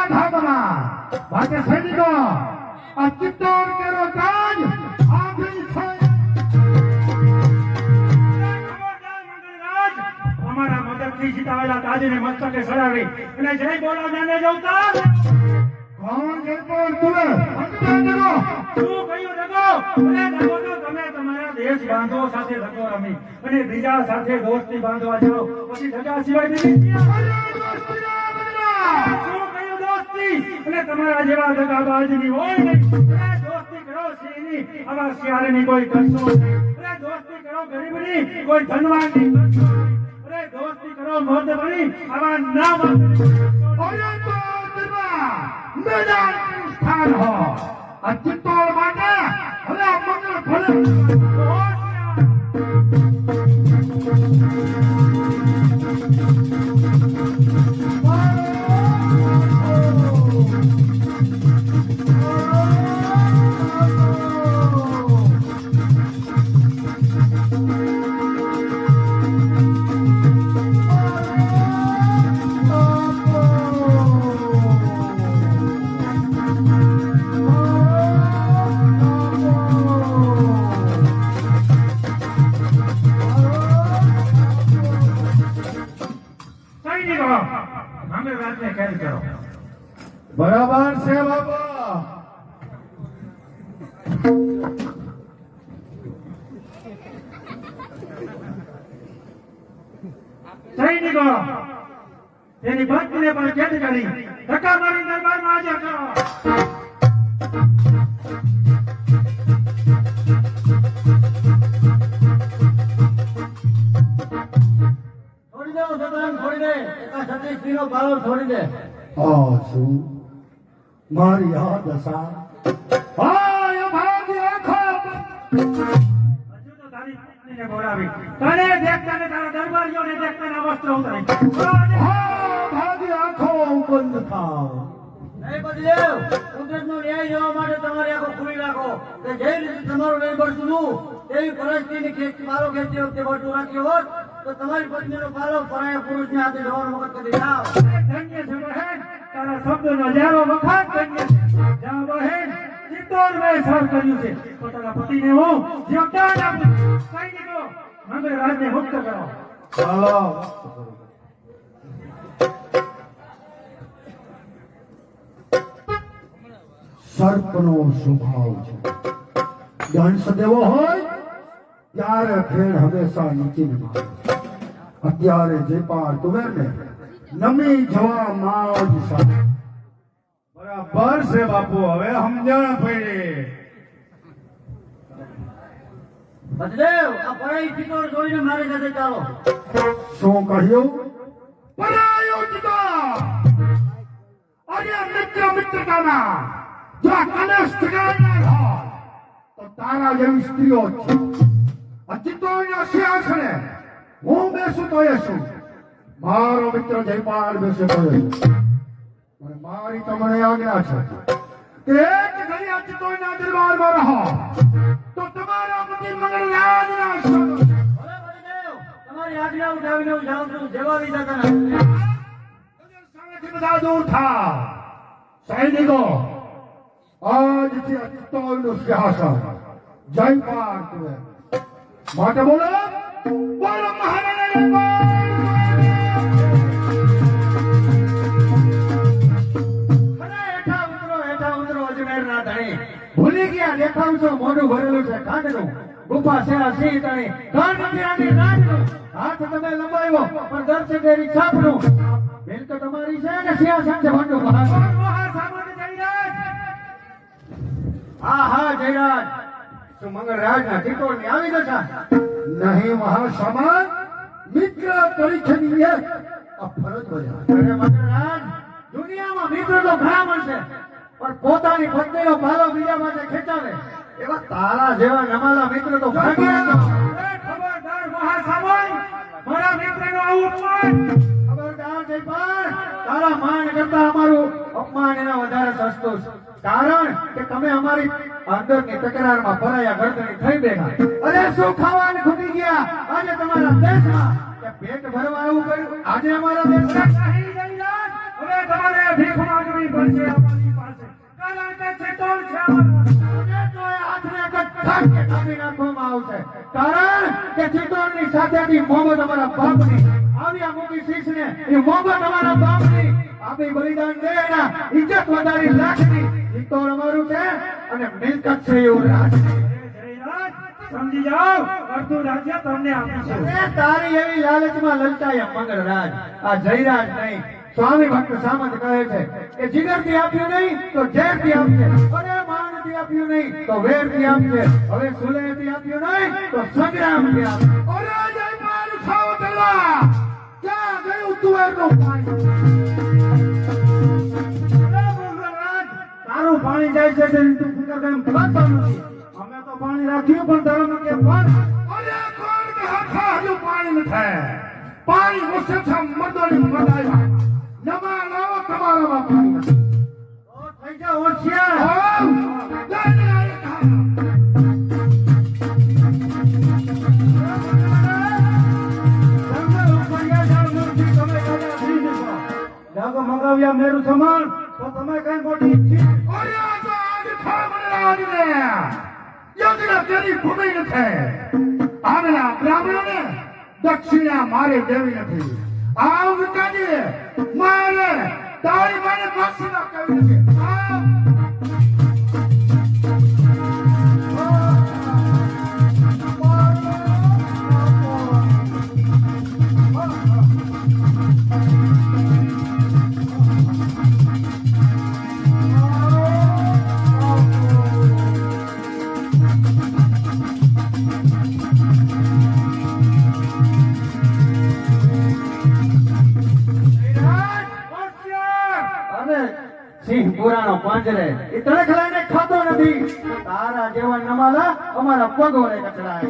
ભાગમાં વાતે સૈનિકો આ ચિત્તોડ કેરો તાજ આખરી છે અમારા મદદથી જીતાવેલા તાજને મસ્તકે સડાવી અને જય બોલો જાને જવતા કોણ છે કોણ તુમે અંતે જગો શું કહ્યું જગો અને જગો તો તમે તમારા દેશ બાંધવો સાથે જગો રમી અને બીજા સાથે દોસ્તી બાંધવા જાઓ પછી જગા સિવાય બીજી શું કહ્યું દોસ્તી અને તમારા જેવા જગા બાજની હોય નહીં અને દોસ્તી કરો સિંહની આવા શિયાળની કોઈ કરશો નહીં અને દોસ્તી કરો ગરીબની કોઈ ધનવાનની કરશો નહીં અરે દોસ્તી કરો મર્દ બની આવા ના મર્દ અરે તો દરબાર મેદાન સ્થાન હો આ ચિત્તોડ માટે હવે મંગળ ભલે બરાબર છે બાબા સૈનિકો તેની પત્નીને પણ કેદ કરી ધક્કા મારી દરબારમાં હાજર કરો છોડી દો સદાન છોડી દે એકા સતીશનો પાવર છોડી દે શું મારી આ દશા આય ભાગ્ય ખાપ હજુ તો તારી પત્નીને બોલાવી તને દેખતા ને તારા દરબારીઓને દેખતા ના વસ્ત્ર ઉતરાય ભાગ્ય આખો બંધ થાવ નહીં બદલેવ કુદરતનો ન્યાય જોવા માટે તમારે આખો ખુલી રાખો કે જે રીતે તમારું નહીં બળતું તેવી પરિસ્થિતિની ખેંચ મારો ખેંચતી વખતે બળતું રાખ્યો હોત તો તમારી પત્નીનો પાલો પરાયા પુરુષને હાથે જવાનો વખત કરી જાઓ ધન્ય છે બહેન તારા શબ્દનો લ્યારો વખાત ધન્ય છે જા બહેન ચિત્તોડ મેં સર કર્યું છે પોતાના પતિને હું યોગદાન આપું સૈનિકો મંગળ રાજને મુક્ત કરો ચાલો સર્પનો સ્વભાવ છે દંશ દેવો હોય ત્યારે ફેર હંમેશા નીચે નમાવે અત્યારે જે પાર તુવેરને નમી જવા માજ સાથે બરાબર છે બાપુ હવે સમજણ પડી બદલેવ આ પરાઈ ચિત્તોડ જોઈને મારી સાથે ચાલો શું કહ્યું પરાયો ચિત્તોડ અરે મિત્ર મિત્રતાના જો આ કલેશ ઠગાડનાર હોય તો તારા જેવી સ્ત્રીઓ જ છે આ ચિત્તોડના સિંહાસને હું બેસું તો એ શું મારો મિત્ર જયપાલ બેસે તો એ શું અને મારી તમને આજ્ઞા છે કે એક ઘડી આ ચિત્તોડના દરબારમાં રહો તો તમારા પતિ મંગળરાજના શબ્દ ભલે બદલેવ તમારી આજ્ઞા ઉઠાવીને હું જાઉં છું જેવા વિધા કરે સામેથી બધા દૂર થા સૈનિકો આજથી આ ચિત્તોડનું સિંહાસન જયપાલ તુવે માટે બોલો બોલો મહારાણા ભૂલી ગયા દેખાવશો મોઢું ભરેલું છે કાંડનું ગુફા સેરા સિંહ તણી કાંડની નાડનું હાથ તમે લંબાવ્યો પણ દર્શન દેરી છાપનું બેન તો તમારી છે ને સિંહાસન છે ભંડું મહાન હા હા જયરાજ શું મંગળરાજના ચિત્તોડની આવી દશા નહીં મહાસમાન મિત્ર તરીકેની એક આ ફરજ બજાવે અરે મંગળરાજ દુનિયામાં મિત્ર તો ઘણા મળશે પણ પોતાની પત્નીનો ભાલો બીજા માટે ખેંચાવે એવા તારા જેવા નમાલા મિત્ર તો ખબરદાર મહાસામય મારા મિત્રનો આવું અપમાન ખબરદાર જયપાલ તારા માન કરતા અમારું અપમાન એના વધારે સસ્તું છે કારણ કે તમે અમારી અંદરની તકરારમાં પરાયા ગરદની થઈ બેઠા અરે શું ખાવાને ખૂટી ગયા આજે તમારા દેશમાં કે પેટ ભરવા એવું કર્યું આજે અમારા દેશમાં હવે તમારે ભીખ માંગવી કરવી પડશે અમારી પાસે, કારણ કે ચિત્તોડ છે અમારો. અને તો એ હાથને કટક કે કાપી નાખવામાં આવશે, કારણ કે ચિત્તોડની સાથેથી મોહમ્મદ અમારા બાપની આવ્યા મૂકી શીશને, એ મોહમ્મદ અમારા બાપની આપી બલિદાન દે એના ઇજ્જત વધારી લાખની ચિત્તોડ અમારું છે અને મિલકત છે એવું રાજની. જયરાજ, સમજી જાઓ, અડધું રાજ્ય તમને આપીશું. એ તારી એવી લાલચમાં લલચાય મંગળરાજ, આ જયરાજ નહીં. સ્વામી ભક્ત સામંત કહે છે કે જીગરથી આપ્યું નહીં તો ઝેરથી આપશે, અને માનથી આપ્યું નહીં તો વેરથી આપશે, હવે સુલેહથી આપ્યું નહીં તો સંગ્રામથી આપશે. અરે જય મારું સાવતલા, ક્યાં ગયું તુવેરનું પાણી? અરે મંગળરાજ, તારું પાણી જાય છે તેની તું ફિકર કેમ કરતો નથી? અમે તો પાણી રાખ્યું પણ તારામાં કે પાણી. અરે કોણ કે હાથા હજુ પાણી નથી? પાણી મુશ્કેલ છે, મર્દોની મદાયા. નમા લાવો તમારામાં પાણી નથી. તો થઈ જા હોશિયાર. આવ, જય જય કહા. જાગો મંગાવ્યા મેરું સમાન તો તમે કઈ મોટી ચીજ. અરે આ તો આજ ખા મને આજને યજ્ઞ તેરી ભૂમિ નથી. આગલા બ્રાહ્મણોને દક્ષિણા મારે દેવી નથી. આ વિકાજી મારે તારી મને પાછીના કહ્યું છે. અને સિંહ પુરાણો પાંજરે એ તડખલાને ખાતો નથી, તારા જેવા નમાલા અમારા પગોળે કચડાય.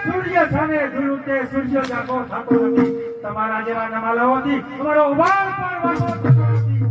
સૂર્ય સામે જોયું તે સૂર્ય જાગો થતો નથી. તમારા જેવા નમાલાઓથી અમારો ઉભાર પણ વાગો થતો નથી.